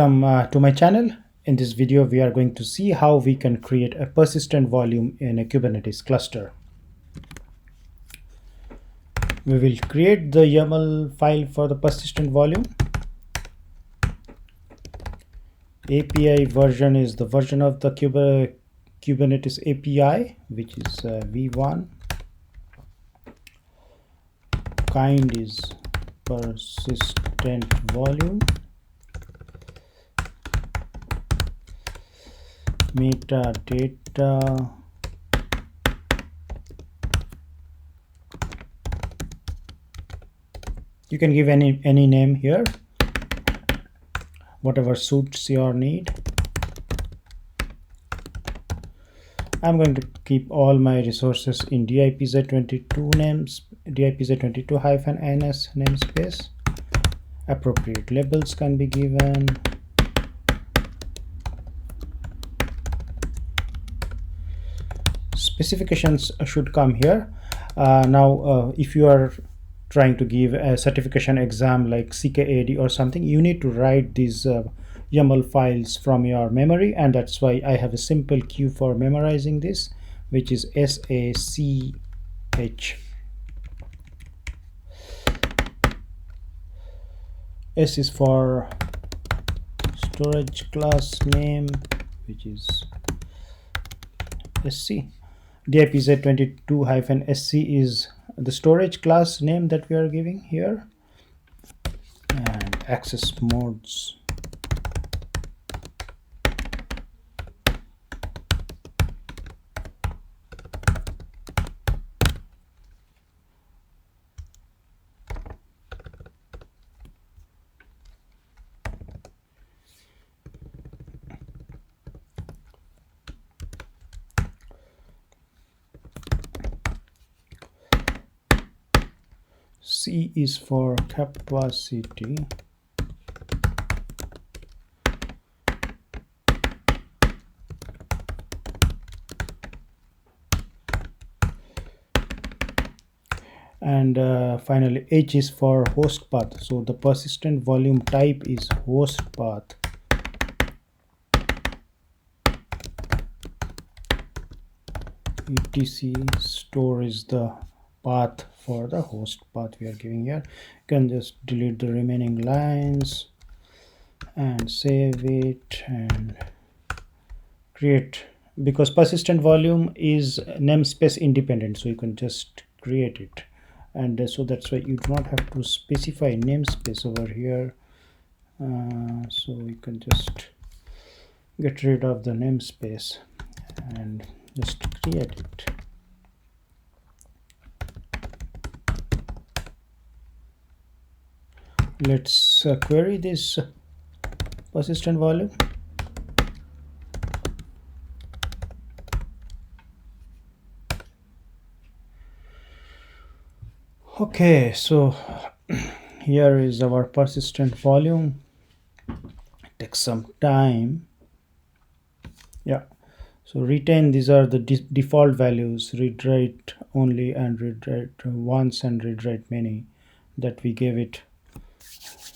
Welcome to my channel. In this video, we are going to see how we can create a persistent volume in a Kubernetes cluster. We will create the YAML file for the persistent volume. API version is the version of the Kubernetes API, which is v1. Kind is persistent volume. Metadata you can give any name here, whatever suits your need. I'm going to keep all my resources in DIPZ22 names, DIPZ22-NS namespace. Appropriate labels can be given. Specifications should come here. Now if you are trying to give a certification exam like CKAD or something, you need to write these YAML files from your memory, and that's why I have a simple queue for memorizing this, which is SACH. S is for storage class name, which is SC. DIPZ22-SC is the storage class name that we are giving here, and access modes. C is for capacity. And finally H is for host path. So the persistent volume type is host path. etc store is the path for the host path we are giving here. You can just delete the remaining lines and save it and create, because persistent volume is namespace independent, so you can just create it. And so that's why you do not have to specify namespace over here. So you can just get rid of the namespace and just create it. Let's query this persistent volume. Okay, so here is our persistent volume. It takes some time. Yeah, so retain, these are the default values, read write only and read write once and read write many, that we gave it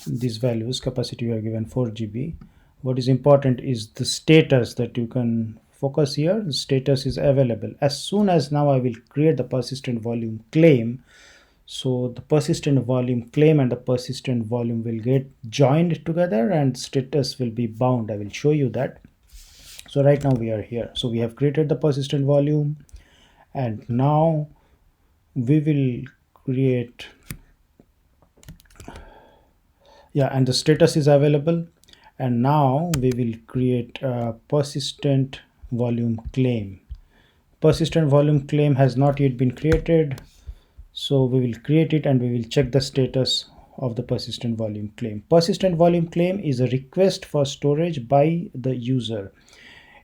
these values. Capacity we are given 4 GB. What is important is the status that you can focus here. The status is available. As soon as now I will create the persistent volume claim, so the persistent volume claim and the persistent volume will get joined together and status will be bound. I will show you that. So right now we are here. So we have created the persistent volume, and now we will create, and the status is available, and now we will create a persistent volume claim. Persistent volume claim has not yet been created, so we will create it and we will check the status of the persistent volume claim. Persistent volume claim is a request for storage by the user.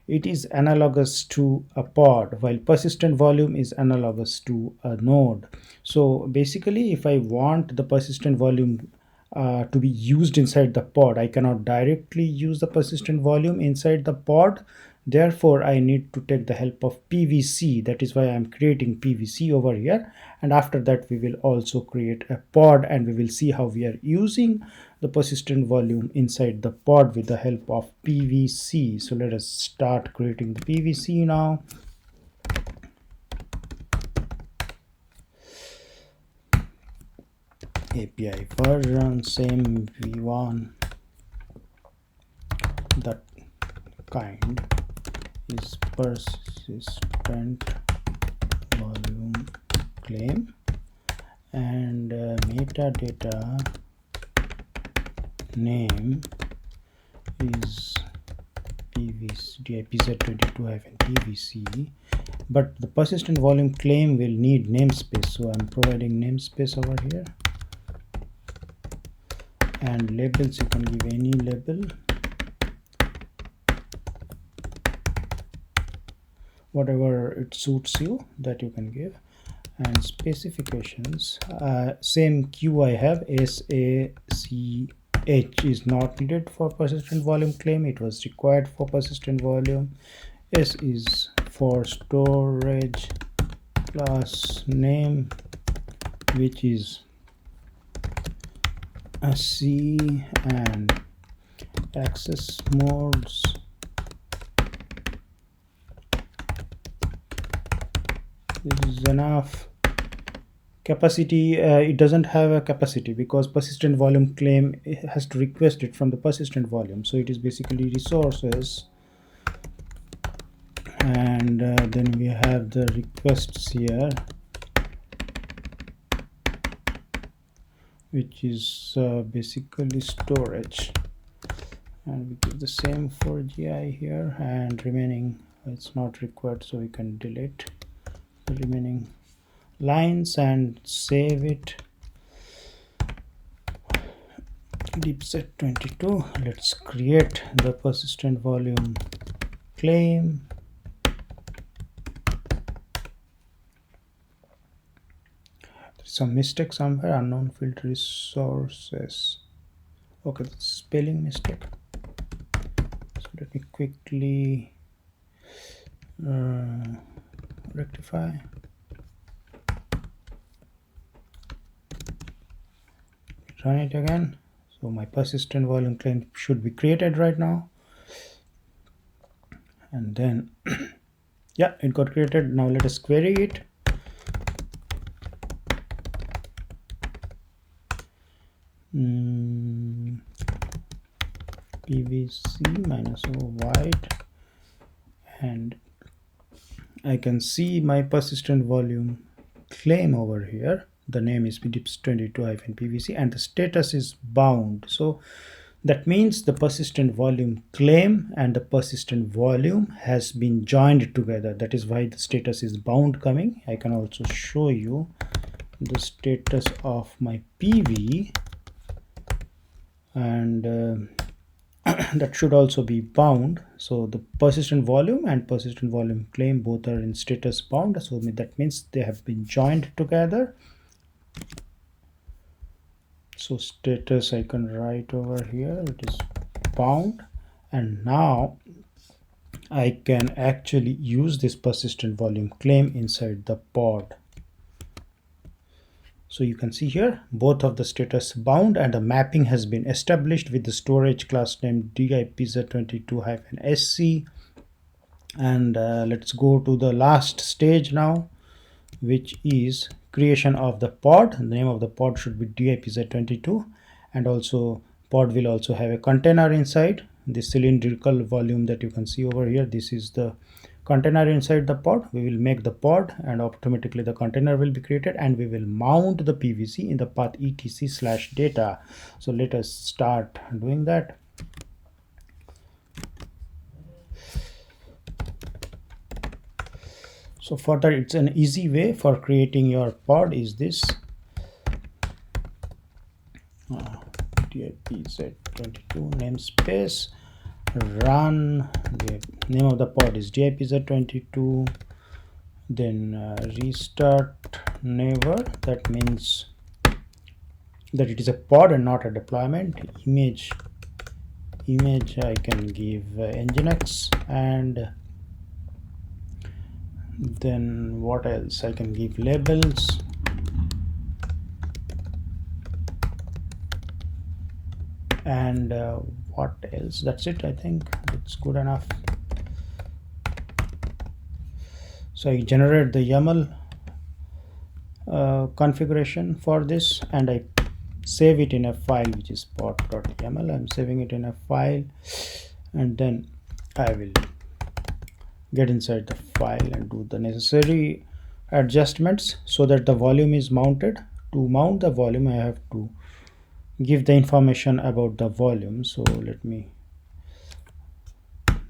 It is analogous to a pod, while persistent volume is analogous to a node. So basically, if I want the persistent volume to be used inside the pod, I cannot directly use the persistent volume inside the pod. Therefore, I need to take the help of PVC. That is why I'm creating PVC over here. And after that, we will also create a pod, and we will see how we are using the persistent volume inside the pod with the help of PVC. So let us start creating the PVC now. API version, same v1. That kind is persistent volume claim, and metadata name is PVC DIPZ22-PVC, but the persistent volume claim will need namespace, so I'm providing namespace over here. And labels, you can give any label, whatever it suits you, that you can give. And specifications, same queue I have. SACH is not needed for persistent volume claim, it was required for persistent volume. S is for storage class name, which is a C, and access modes, this is enough. Capacity, it doesn't have a capacity because persistent volume claim has to request it from the persistent volume, so it is basically resources. And then we have the requests here, which is basically storage, and we give the same for GI here. And remaining, it's not required, so we can delete the remaining lines and save it. DIPZ22. Let's create the persistent volume claim. There's some mistake somewhere. Unknown field resources. Okay, that's spelling mistake. So let me quickly rectify. Run it again. So my persistent volume claim should be created right now. And then yeah, it got created. Now let us query it. PVC minus O white, and I can see my persistent volume claim over here. The name is DIPZ22-PVC and the status is bound. So that means the persistent volume claim and the persistent volume has been joined together. That is why the status is bound coming. I can also show you the status of my PV, and that should also be bound. So the persistent volume and persistent volume claim both are in status bound, so that means they have been joined together. So status I can write over here, it is bound, and now I can actually use this persistent volume claim inside the pod. So you can see here both of the status bound, and the mapping has been established with the storage class name DIPZ22-SC. And let's go to the last stage now, which is creation of the pod. The name of the pod should be DIPZ22, and also pod will also have a container inside. The cylindrical volume that you can see over here, this is the container inside the pod. We will make the pod and automatically the container will be created, and we will mount the PVC in the path etc/data. So let us start doing that. So further, it's an easy way for creating your pod is this DIPZ22 namespace run. The name of the pod is DIPZ22, then restart never. That means that it is a pod and not a deployment. Image image I can give nginx, and then what else I can give labels, and what else, that's it. I think it's good enough. So I generate the YAML configuration for this, and I save it in a file which is pod.yaml. I'm saving it in a file, and then I will get inside the file and do the necessary adjustments so that the volume is mounted. To mount the volume, I have to give the information about the volume. So let me,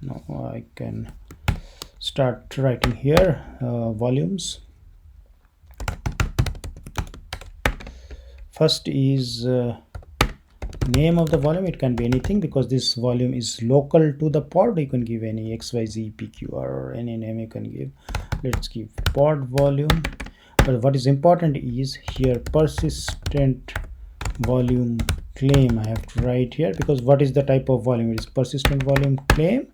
now I can start writing here volumes. First is name of the volume. It can be anything because this volume is local to the pod. You can give any xyz pqr or any name you can give. Let's give pod volume. But what is important is here persistent volume claim I have to write here, because what is the type of volume? It is persistent volume claim,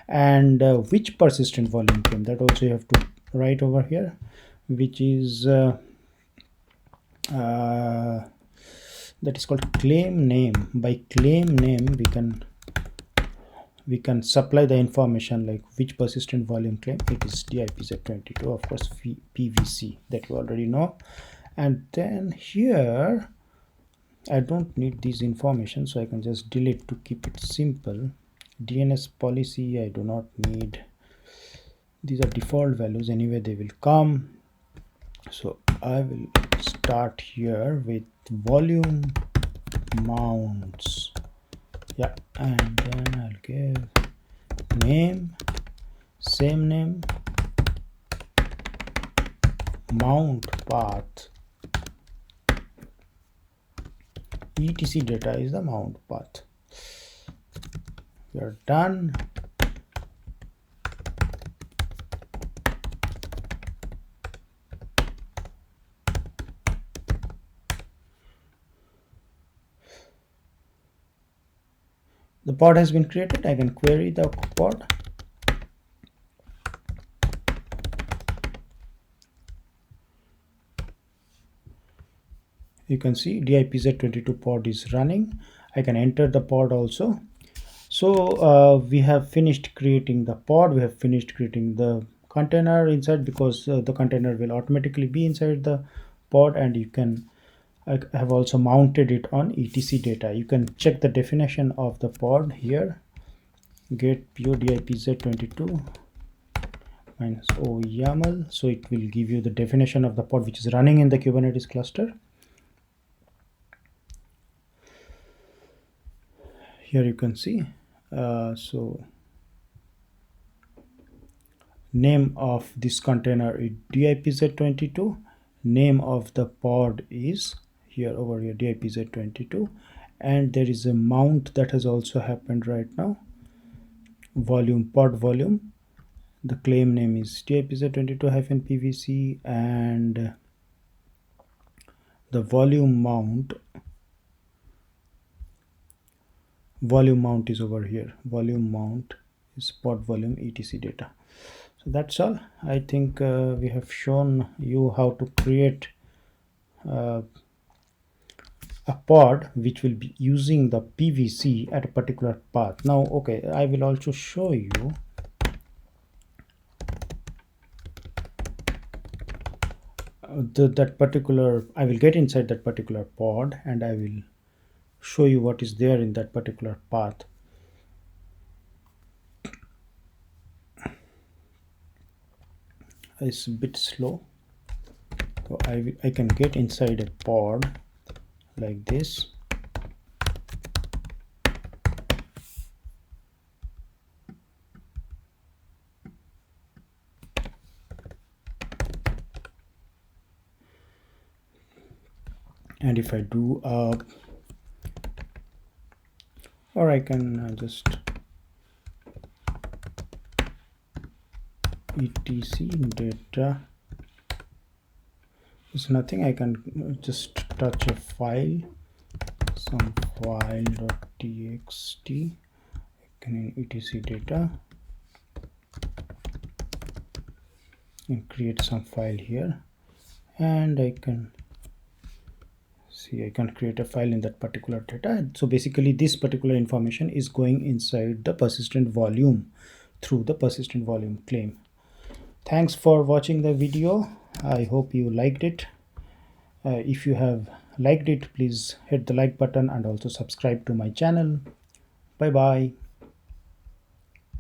and which persistent volume claim, that also you have to write over here, which is that is called claim name. By claim name we can supply the information like which persistent volume claim. It is DIPZ22, of course, PVC, that you already know. And then here I don't need this information, so I can just delete to keep it simple. DNS policy I do not need. These are default values, anyway they will come. So I will start here with volume mounts, yeah, and then I'll give name, same name, mount path, etc data is the mount path. We are done. The pod has been created. I can query the pod. You can see DIPZ22 pod is running. I can enter the pod also. So we have finished creating the pod. We have finished creating the container inside, because the container will automatically be inside the pod, and you can, I have also mounted it on etc data. You can check the definition of the pod here. Get PODIPZ22 minus O YAML. So it will give you the definition of the pod which is running in the Kubernetes cluster. Here you can see. So name of this container is DIPZ22. Name of the pod is here, over here, DIPZ22, and there is a mount that has also happened right now. Volume, pod volume, the claim name is DIPZ22-PVC, and the volume mount is over here. Volume mount is pod volume etc data. So that's all. I think we have shown you how to create a pod which will be using the PVC at a particular path. Now, okay, I will also show you that particular, I will get inside that particular pod and I will show you what is there in that particular path. It's a bit slow, so I can get inside a pod like this. And if I do or I can just etc data, it's nothing. I can just touch a file, some file.txt, in etc data and create some file here, and I can see I can create a file in that particular data. So basically this particular information is going inside the persistent volume through the persistent volume claim. Thanks for watching the video. I hope you liked it. If you have liked it, please hit the like button and also subscribe to my channel. Bye bye.